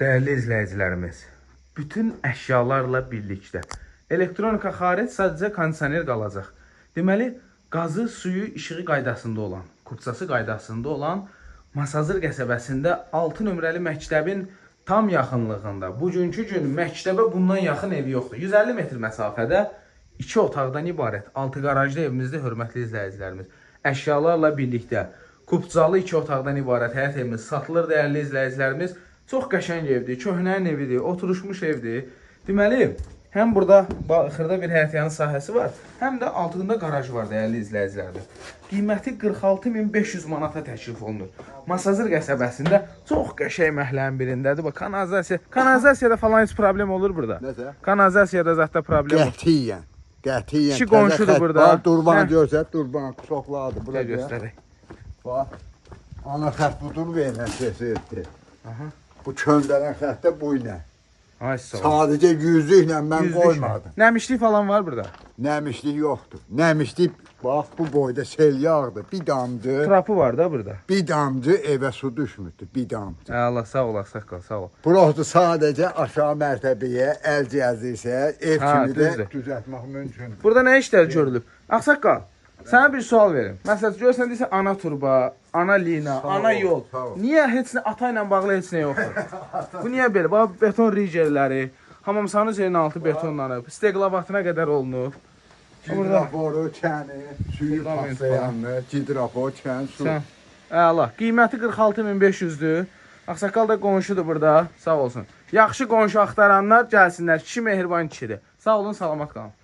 Dəyərli izləyicilərimiz, bütün əşyalarla birlikdə elektronika xaric sadəcə kondisioner qalacaq. Deməli, qazı, suyu, işığı qaydasında olan, kupçası qaydasında olan Masazır qəsəbəsində 6 nömrəli məktəbin tam yaxınlığında. Bugünkü gün məktəbə bundan yaxın evi yoxdur. 150 metr məsafədə 2 otaqdan ibarət 6 qarajlı evimizdə hörmətli izləyicilərimiz. Əşyalarla birlikdə kupçalı 2 otaqdan ibarət həyət evimiz satılır dəyərli izləyicilərimiz. Çox qəşəng evdir, köhnənin evidir, oturuşmuş evdir. Deməli, həm burada xırda bir həyətyanı sahəsi var, həm də altında qaraj var dəyərli izləyicilərimiz. Qiyməti 46.500 manata təklif olunur. Masazır qəsəbəsində çox qəşəng məhəllənin birindədir. Bax, kanalizasiyada falan heç problem olur burada. Nəsə? Kanalizasiyada zətdə problem olur. Qətiyyən. Qətiyyən. İki qonşudur burada. Durban görsət, durban çoxladı. Burada göstərək. Bax, ana xət budur verilən sesi. Bu köndələn xəttə bu ilə. Ay sağ ol. Sadəcə yüzlüklə mən qoymadım. Nəmişlik falan var burada. Nəmişlik yoxdur. Nəmişlik, bax bu boyda sel yağdı. Bir damcı. Trapı var da burada. Bir damcı evə su düşmürdü. Bir damcı. Allah sağ ol, saqqal, sağ ol. Burası sadəcə aşağı mərtəbəyə əl cihazıysa ev kimi də düzəltmək mümkündür. Burada nə işlər görülüb? Ağsaqqal, sənə bir sual verim. Məsələn, görsən deyirsən ana turba, ana lina, ana yol. Niyə heç nə ata ilə bağlı heç nə yoxdur? Bu niyə belə? Bax, beton ricerləri, hamamsanın üzerinin altı betonlanıb, steqlavatına qədər olunub. Gidraporu, kəni, suyu paslayanlı, gidrapor, kən, su. Əla, qiyməti 46.500-dür. Ağsaqqal da qonşudur burada, sağ olsun. Yaxşı qonşu axtaranlar gəlsinlər, kişi mehriban kişidir. Sağ olun, salamat qalın.